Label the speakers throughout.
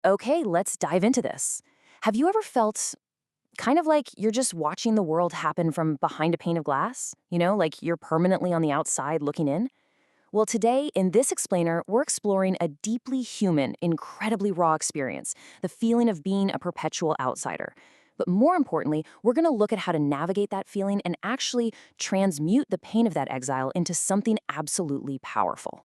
Speaker 1: Okay, let's dive into this. Have you ever felt kind of like you're just watching the world happen from behind a pane of glass? Like you're permanently on the outside looking in? Well, today in this explainer, we're exploring a deeply human, incredibly raw experience, the feeling of being a perpetual outsider. But more importantly, we're going to look at how to navigate that feeling and actually transmute the pain of that exile into something absolutely powerful.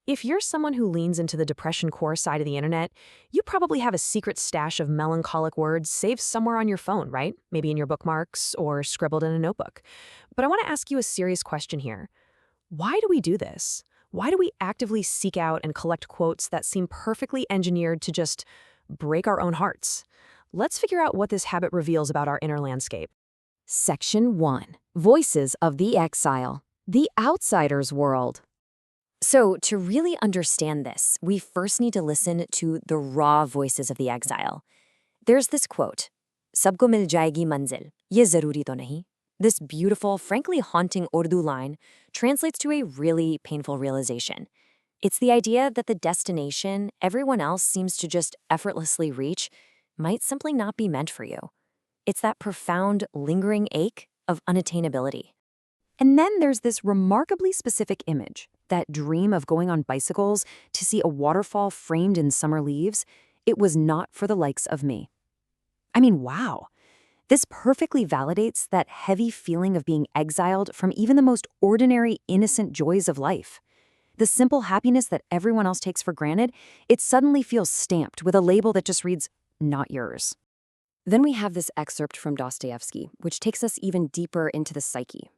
Speaker 2: If you're someone who leans into the depression core side of the internet, you probably have a secret stash of melancholic words saved somewhere on your phone, right? Maybe in your bookmarks or scribbled in a notebook. But I want to ask you a serious question here. Why do we do this? Why do we actively seek out and collect quotes that seem perfectly engineered to just break our own hearts? Let's figure out what this habit reveals about our inner landscape.
Speaker 3: Section 1. Voices of the Exile. The Outsider's World. So, to really understand this, we first need to listen to the raw voices of the exile. There's this quote, "Sabko mil jayegi manzil, ye zaruri to nahi." This beautiful, frankly haunting Urdu line translates to a really painful realization. It's the idea that the destination everyone else seems to just effortlessly reach might simply not be meant for you. It's that profound, lingering ache of unattainability. And then there's this remarkably specific image, that dream of going on bicycles to see a waterfall framed in summer leaves. It was not for the likes of me. I mean, wow. This perfectly validates that heavy feeling of being exiled from even the most ordinary, innocent joys of life. The simple happiness that everyone else takes for granted, it suddenly feels stamped with a label that just reads, "Not yours." Then we have this excerpt from Dostoevsky, which takes us even deeper into the psyche.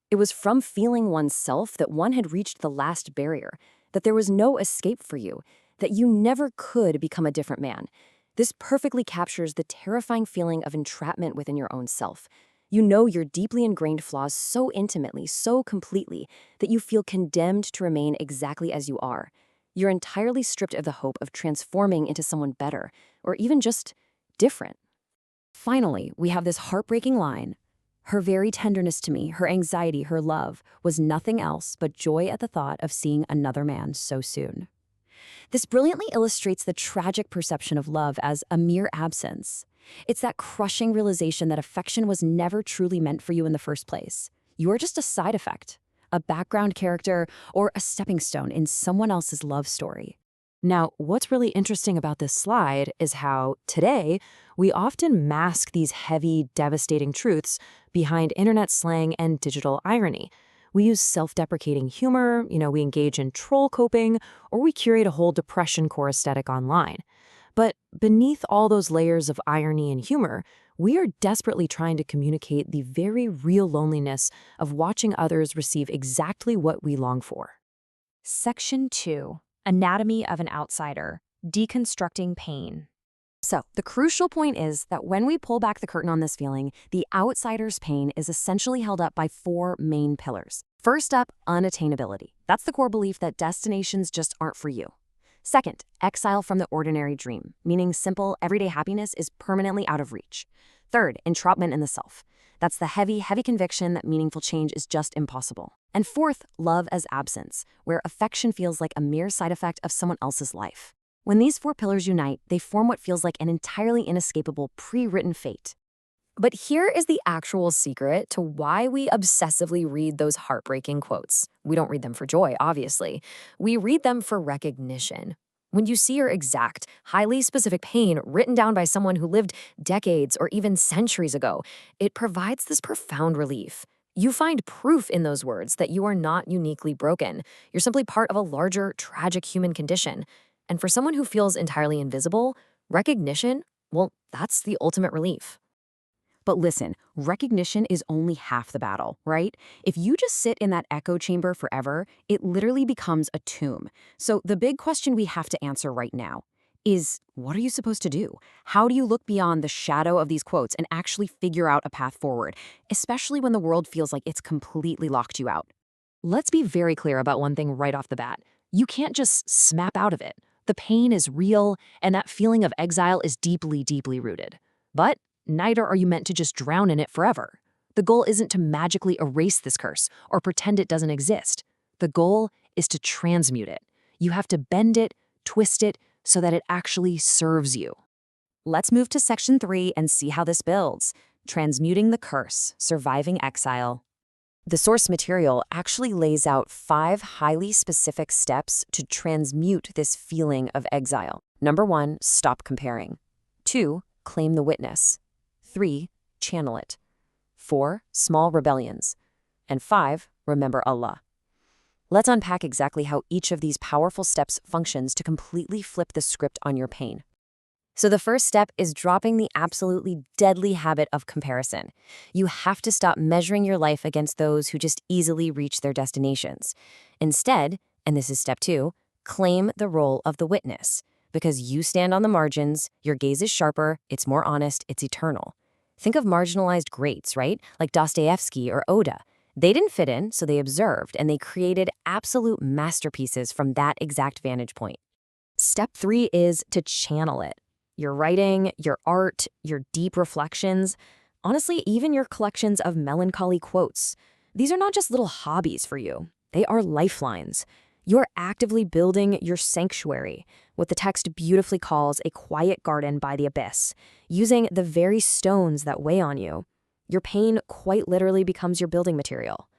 Speaker 3: It was from feeling oneself that one had reached the last barrier, that there was no escape for you, that you never could become a different man. This perfectly captures the terrifying feeling of entrapment within your own self. You know your deeply ingrained flaws so intimately, so completely, that you feel condemned to remain exactly as you are. You're entirely stripped of the hope of transforming into someone better, or even just different. Finally, we have this heartbreaking line. Her very tenderness to me, her anxiety, her love, was nothing else but joy at the thought of seeing another man so soon. This brilliantly illustrates the tragic perception of love as a mere absence. It's that crushing realization that affection was never truly meant for you in the first place. You are just a side effect, a background character, or a stepping stone in someone else's love story. Now, what's really interesting about this slide is how, today, we often mask these heavy, devastating truths behind internet slang and digital irony. We use self-deprecating humor, we engage in troll coping, or we curate a whole depression core aesthetic online. But beneath all those layers of irony and humor, we are desperately trying to communicate the very real loneliness of watching others receive exactly what we long for.
Speaker 2: Section 2. Anatomy of an Outsider. Deconstructing Pain.
Speaker 3: So, the crucial point is that when we pull back the curtain on this feeling, the outsider's pain is essentially held up by four main pillars. First up, unattainability. That's the core belief that destinations just aren't for you. Second, exile from the ordinary dream, meaning simple, everyday happiness is permanently out of reach. Third, entrapment in the self. That's the heavy, heavy conviction that meaningful change is just impossible. And fourth, love as absence, where affection feels like a mere side effect of someone else's life. When these four pillars unite, they form what feels like an entirely inescapable, pre-written fate. But here is the actual secret to why we obsessively read those heartbreaking quotes. We don't read them for joy, obviously. We read them for recognition. When you see your exact, highly specific pain written down by someone who lived decades or even centuries ago, it provides this profound relief. You find proof in those words that you are not uniquely broken. You're simply part of a larger, tragic human condition. And for someone who feels entirely invisible, recognition, well, that's the ultimate relief. But listen, recognition is only half the battle, right? If you just sit in that echo chamber forever, it literally becomes a tomb. So the big question we have to answer right now is, what are you supposed to do? How do you look beyond the shadow of these quotes and actually figure out a path forward, especially when the world feels like it's completely locked you out? Let's be very clear about one thing right off the bat. You can't just snap out of it. The pain is real, and that feeling of exile is deeply, deeply rooted. But neither are you meant to just drown in it forever. The goal isn't to magically erase this curse or pretend it doesn't exist. The goal is to transmute it. You have to bend it, twist it,
Speaker 1: so that it actually serves you. Let's move to section 3 and see how this builds. Transmuting the curse, surviving exile. The source material actually lays out 5 highly specific steps to transmute this feeling of exile. Number 1, stop comparing. 2, claim the witness. 3, channel it. 4, small rebellions. And 5, remember Allah. Let's unpack exactly how each of these powerful steps functions to completely flip the script on your pain. So the first step is dropping the absolutely deadly habit of comparison. You have to stop measuring your life against those who just easily reach their destinations. Instead, and this is step 2, claim the role of the witness. Because you stand on the margins, your gaze is sharper, it's more honest, it's eternal. Think of marginalized greats, right? Like Dostoevsky or Oda. They didn't fit in, so they observed, and they created absolute masterpieces from that exact vantage point. Step 3 is to channel it. Your writing, your art, your deep reflections, honestly, even your collections of melancholy quotes. These are not just little hobbies for you. They are lifelines. You're actively building your sanctuary, what the text beautifully calls a quiet garden by the abyss, using the very stones that weigh on you. Your pain quite literally becomes your building material.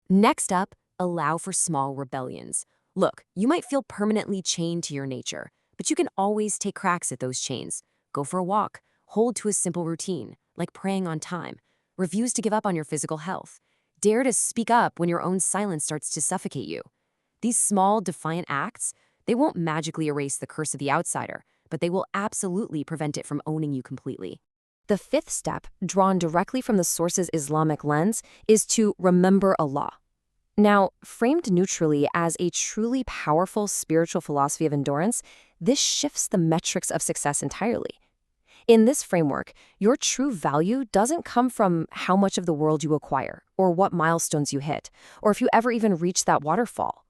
Speaker 1: Next up, allow for small rebellions. Look, you might feel permanently chained to your nature, but you can always take cracks at those chains. Go for a walk, hold to a simple routine, like praying on time. Refuse to give up on your physical health. Dare to speak up when your own silence starts to suffocate you. These small, defiant acts, they won't magically erase the curse of the outsider, but they will absolutely prevent it from owning you completely. The 5th step, drawn directly from the source's Islamic lens, is to remember Allah. Now, framed neutrally as a truly powerful spiritual philosophy of endurance, this shifts the metrics of success entirely. In this framework, your true value doesn't come from how much of the world you acquire, or what milestones you hit, or if you ever even reach that waterfall.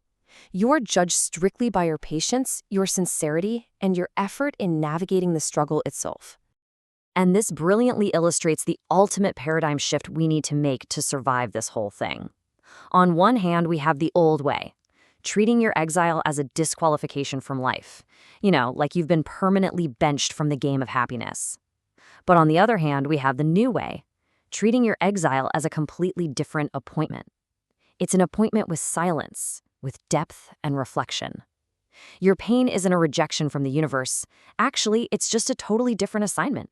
Speaker 1: You're judged strictly by your patience, your sincerity, and your effort in navigating the struggle itself. And this brilliantly illustrates the ultimate paradigm shift we need to make to survive this whole thing. On one hand, we have the old way, treating your exile as a disqualification from life. Like you've been permanently benched from the game of happiness. But on the other hand, we have the new way, treating your exile as a completely different appointment. It's an appointment with silence, with depth and reflection. Your pain isn't a rejection from the universe. Actually, it's just a totally different assignment.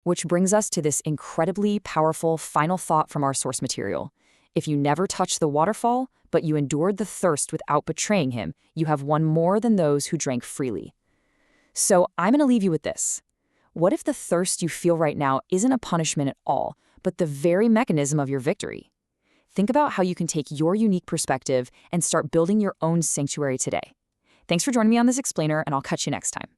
Speaker 1: Which brings us to this incredibly powerful final thought from our source material. If you never touched the waterfall, but you endured the thirst without betraying him, you have won more than those who drank freely. So I'm going to leave you with this. What if the thirst you feel right now isn't a punishment at all, but the very mechanism of your victory? Think about how you can take your unique perspective and start building your own sanctuary today. Thanks for joining me on this explainer, and I'll catch you next time.